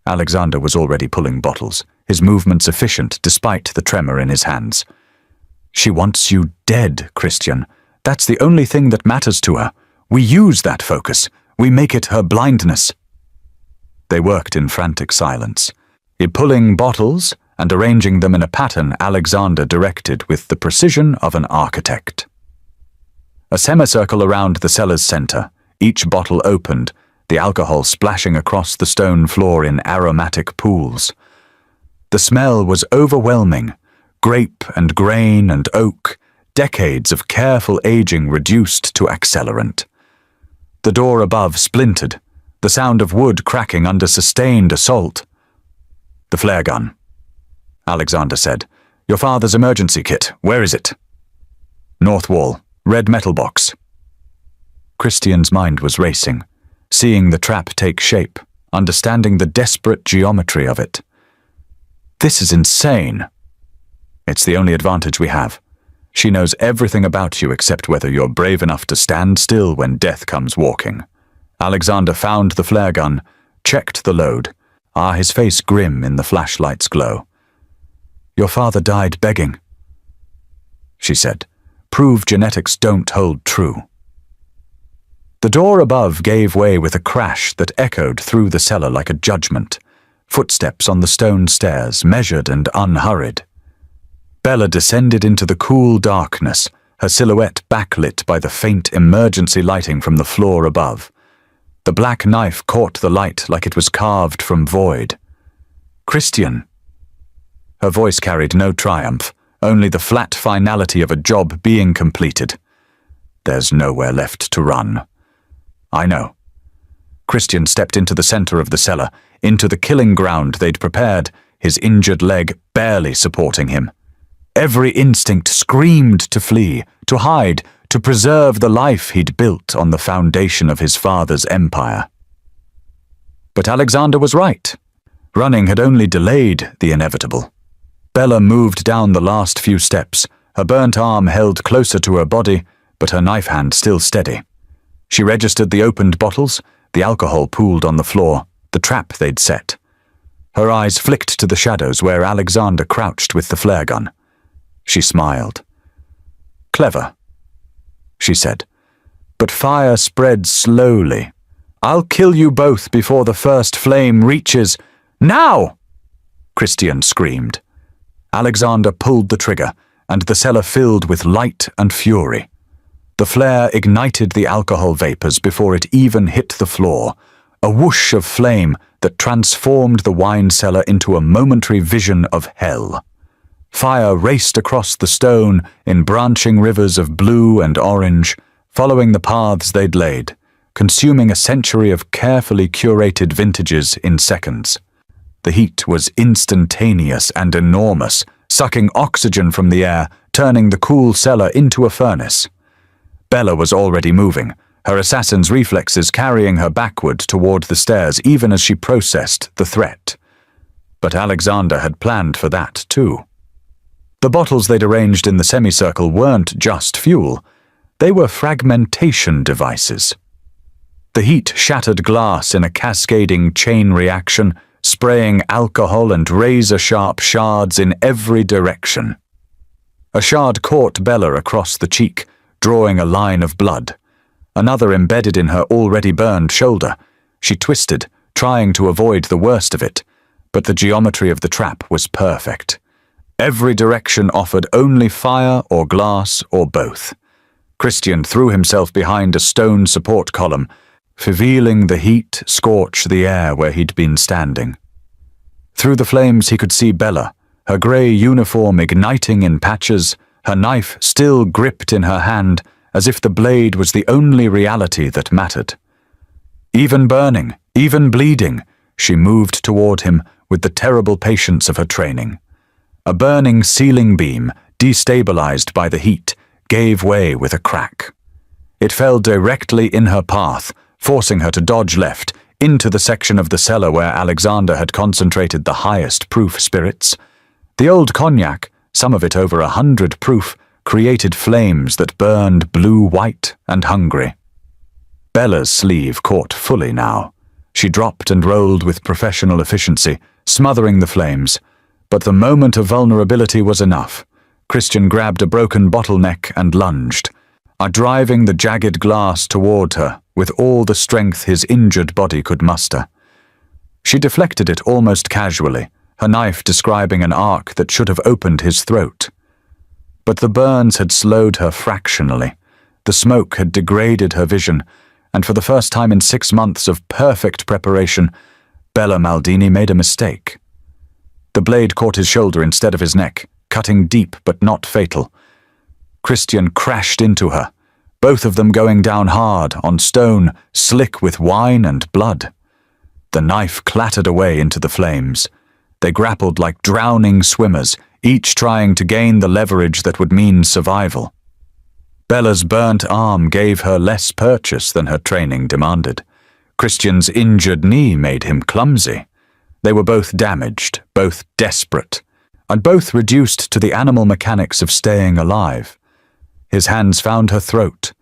Alexander was already pulling bottles, his movements efficient despite the tremor in his hands. She wants you dead, Christian. That's the only thing that matters to her. We use that focus. We make it her blindness. They worked in frantic silence. Pulling bottles and arranging them in a pattern Alexander directed with the precision of an architect. A semicircle around the cellar's center, each bottle opened, the alcohol splashing across the stone floor in aromatic pools. The smell was overwhelming, grape and grain and oak, decades of careful aging reduced to accelerant. The door above splintered, the sound of wood cracking under sustained assault. The flare gun. Alexander said, Your father's emergency kit, where is it? North wall, red metal box. Christian's mind was racing, seeing the trap take shape, understanding the desperate geometry of it. This is insane. It's the only advantage we have. She knows everything about you except whether you're brave enough to stand still when death comes walking. Alexander found the flare gun, checked the load, his face grim in the flashlight's glow. Your father died begging, she said. Prove genetics don't hold true. The door above gave way with a crash that echoed through the cellar like a judgment. Footsteps on the stone stairs, measured and unhurried. Bella descended into the cool darkness, her silhouette backlit by the faint emergency lighting from the floor above. The black knife caught the light like it was carved from void. "Christian." Her voice carried no triumph, only the flat finality of a job being completed. "There's nowhere left to run." "I know." Christian stepped into the center of the cellar, into the killing ground they'd prepared, his injured leg barely supporting him. Every instinct screamed to flee, to hide, to preserve the life he'd built on the foundation of his father's empire. But Alexander was right. Running had only delayed the inevitable. Bella moved down the last few steps, her burnt arm held closer to her body, but her knife hand still steady. She registered the opened bottles, the alcohol pooled on the floor, the trap they'd set. Her eyes flicked to the shadows where Alexander crouched with the flare gun. She smiled. "Clever," she said. "But fire spreads slowly. I'll kill you both before the first flame reaches—" "Now!" Christian screamed. Alexander pulled the trigger, and the cellar filled with light and fury. The flare ignited the alcohol vapors before it even hit the floor, a whoosh of flame that transformed the wine cellar into a momentary vision of hell. Fire raced across the stone in branching rivers of blue and orange, following the paths they'd laid, consuming a century of carefully curated vintages in seconds. The heat was instantaneous and enormous, sucking oxygen from the air, turning the cool cellar into a furnace. Bella was already moving, her assassin's reflexes carrying her backward toward the stairs even as she processed the threat. But Alexander had planned for that too. The bottles they'd arranged in the semicircle weren't just fuel. They were fragmentation devices. The heat shattered glass in a cascading chain reaction, spraying alcohol and razor-sharp shards in every direction. A shard caught Bella across the cheek, drawing a line of blood. Another embedded in her already burned shoulder. She twisted, trying to avoid the worst of it, but the geometry of the trap was perfect. Every direction offered only fire or glass or both. Christian threw himself behind a stone support column, feeling the heat scorch the air where he'd been standing. Through the flames he could see Bella, her grey uniform igniting in patches, her knife still gripped in her hand, as if the blade was the only reality that mattered. Even burning, even bleeding, she moved toward him with the terrible patience of her training. A burning ceiling beam, destabilized by the heat, gave way with a crack. It fell directly in her path, forcing her to dodge left, into the section of the cellar where Alexander had concentrated the highest proof spirits. The old cognac, some of it over 100 proof, created flames that burned blue-white and hungry. Bella's sleeve caught fully now. She dropped and rolled with professional efficiency, smothering the flames. But the moment of vulnerability was enough. Christian grabbed a broken bottleneck and lunged, driving the jagged glass toward her with all the strength his injured body could muster. She deflected it almost casually, her knife describing an arc that should have opened his throat. But the burns had slowed her fractionally. The smoke had degraded her vision, and for the first time in 6 months of perfect preparation, Bella Maldini made a mistake. The blade caught his shoulder instead of his neck, cutting deep but not fatal. Christian crashed into her, both of them going down hard, on stone, slick with wine and blood. The knife clattered away into the flames. They grappled like drowning swimmers, each trying to gain the leverage that would mean survival. Bella's burnt arm gave her less purchase than her training demanded. Christian's injured knee made him clumsy. They were both damaged, both desperate, and both reduced to the animal mechanics of staying alive. His hands found her throat.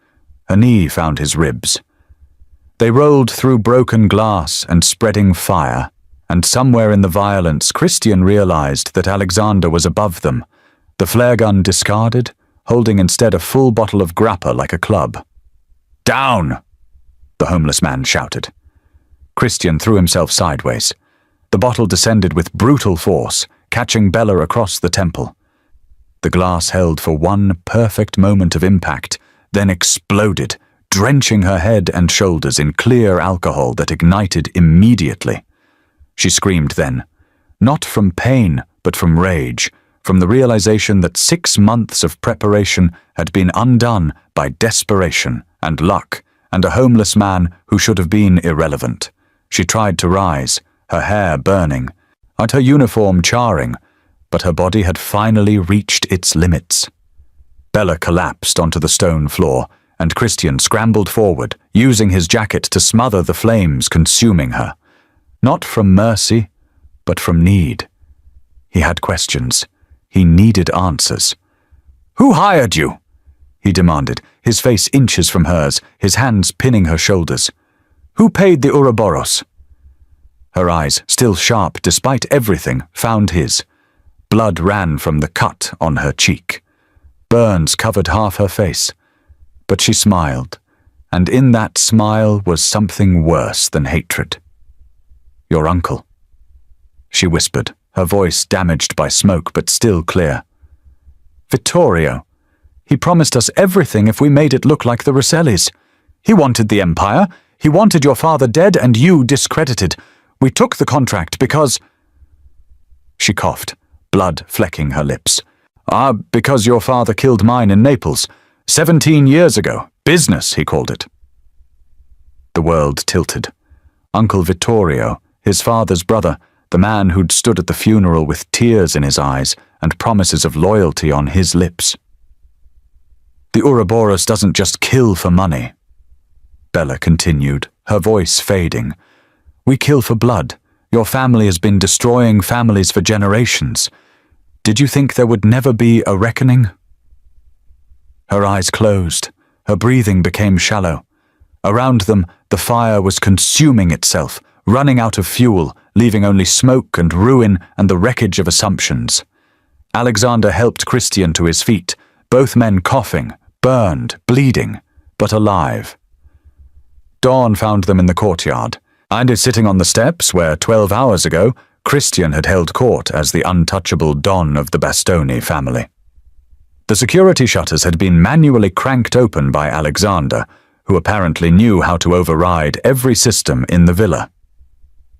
Her knee found his ribs. They rolled through broken glass and spreading fire, and somewhere in the violence Christian realized that Alexander was above them, the flare gun discarded, holding instead a full bottle of grappa like a club. "Down!" the homeless man shouted. Christian threw himself sideways. The bottle descended with brutal force, catching Bella across the temple. The glass held for one perfect moment of impact, then exploded, drenching her head and shoulders in clear alcohol that ignited immediately. She screamed then, not from pain, but from rage, from the realization that 6 months of preparation had been undone by desperation and luck and a homeless man who should have been irrelevant. She tried to rise, her hair burning, and her uniform charring, but her body had finally reached its limits. Bella collapsed onto the stone floor, and Christian scrambled forward, using his jacket to smother the flames consuming her. Not from mercy, but from need. He had questions. He needed answers. "Who hired you?" he demanded, his face inches from hers, his hands pinning her shoulders. "Who paid the Ouroboros?" Her eyes, still sharp despite everything, found his. Blood ran from the cut on her cheek. Burns covered half her face. But she smiled, and in that smile was something worse than hatred. "Your uncle," she whispered, her voice damaged by smoke but still clear. "Vittorio. He promised us everything if we made it look like the Rossellis. He wanted the empire, he wanted your father dead and you discredited. We took the contract because—" She coughed, blood flecking her lips. Because your father killed mine in Naples. 17 years ago. Business, he called it." The world tilted. Uncle Vittorio, his father's brother, the man who'd stood at the funeral with tears in his eyes and promises of loyalty on his lips. "The Ouroboros doesn't just kill for money," Bella continued, her voice fading. "We kill for blood. Your family has been destroying families for generations. Did you think there would never be a reckoning?" Her eyes closed. Her breathing became shallow. Around them, the fire was consuming itself, running out of fuel, leaving only smoke and ruin and the wreckage of assumptions. Alexander helped Christian to his feet, both men coughing, burned, bleeding, but alive. Dawn found them in the courtyard, and is sitting on the steps where 12 hours ago Christian had held court as the untouchable Don of the Bastoni family. The security shutters had been manually cranked open by Alexander, who apparently knew how to override every system in the villa.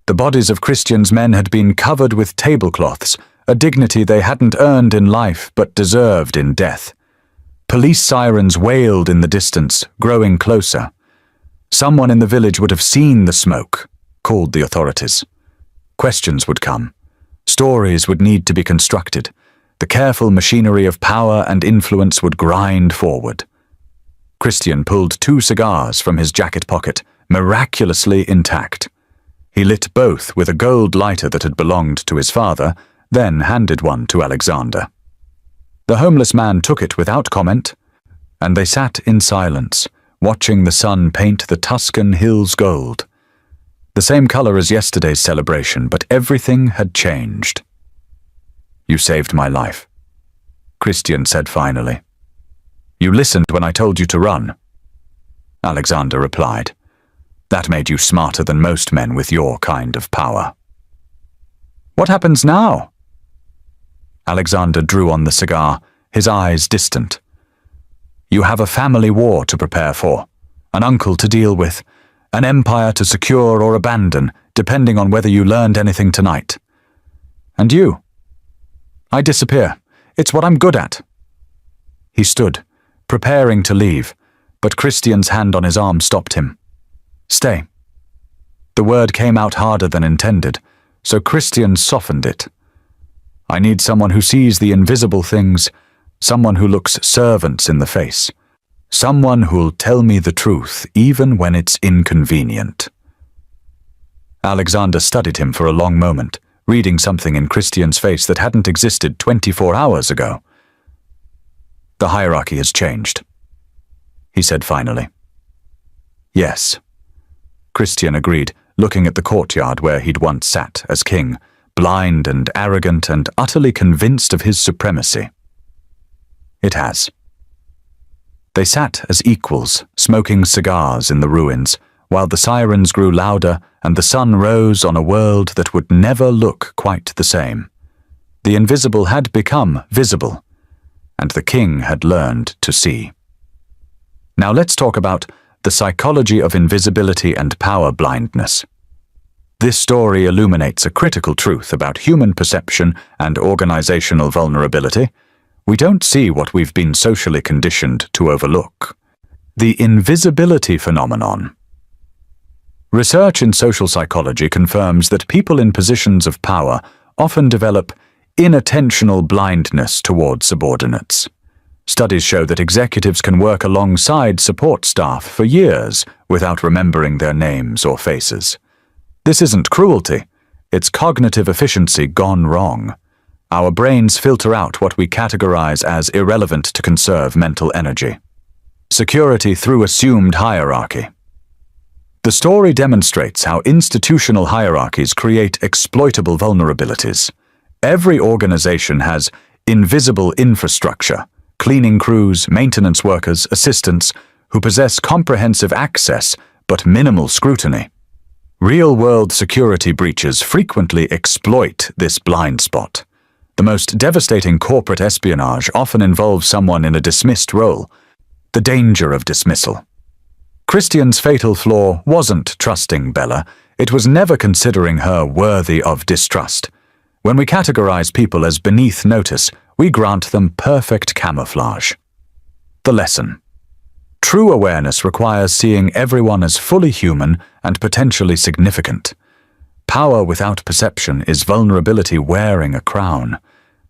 The bodies of Christian's men had been covered with tablecloths, a dignity they hadn't earned in life but deserved in death. Police sirens wailed in the distance, growing closer. Someone in the village would have seen the smoke, called the authorities. Questions would come. Stories would need to be constructed. The careful machinery of power and influence would grind forward. Christian pulled 2 cigars from his jacket pocket, miraculously intact. He lit both with a gold lighter that had belonged to his father, then handed one to Alexander. The homeless man took it without comment, and they sat in silence, watching the sun paint the Tuscan hills gold. The same color as yesterday's celebration, but everything had changed. "You saved my life," Christian said finally. "You listened when I told you to run," Alexander replied. "That made you smarter than most men with your kind of power." "What happens now?" Alexander drew on the cigar, his eyes distant. "You have a family war to prepare for, an uncle to deal with, an empire to secure or abandon, depending on whether you learned anything tonight. And you? I disappear. It's what I'm good at." He stood, preparing to leave, but Christian's hand on his arm stopped him. "Stay." The word came out harder than intended, so Christian softened it. "I need someone who sees the invisible things, someone who looks servants in the face, someone who'll tell me the truth even when it's inconvenient." Alexander studied him for a long moment, reading something in Christian's face that hadn't existed 24 hours ago. "The hierarchy has changed," he said finally. "Yes," Christian agreed, looking at the courtyard where he'd once sat as king, blind and arrogant and utterly convinced of his supremacy. "It has." They sat as equals, smoking cigars in the ruins, while the sirens grew louder and the sun rose on a world that would never look quite the same. The invisible had become visible, and the king had learned to see. Now let's talk about the psychology of invisibility and power blindness. This story illuminates a critical truth about human perception and organizational vulnerability. We don't see what we've been socially conditioned to overlook. The invisibility phenomenon. Research in social psychology confirms that people in positions of power often develop inattentional blindness towards subordinates. Studies show that executives can work alongside support staff for years without remembering their names or faces. This isn't cruelty, it's cognitive efficiency gone wrong. Our brains filter out what we categorize as irrelevant to conserve mental energy. Security through assumed hierarchy. The story demonstrates how institutional hierarchies create exploitable vulnerabilities. Every organization has invisible infrastructure, cleaning crews, maintenance workers, assistants, who possess comprehensive access but minimal scrutiny. Real-world security breaches frequently exploit this blind spot. The most devastating corporate espionage often involves someone in a dismissed role. The danger of dismissal. Christian's fatal flaw wasn't trusting Bella, it was never considering her worthy of distrust. When we categorize people as beneath notice, we grant them perfect camouflage. The lesson. True awareness requires seeing everyone as fully human and potentially significant. Power without perception is vulnerability wearing a crown.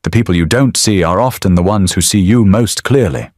The people you don't see are often the ones who see you most clearly.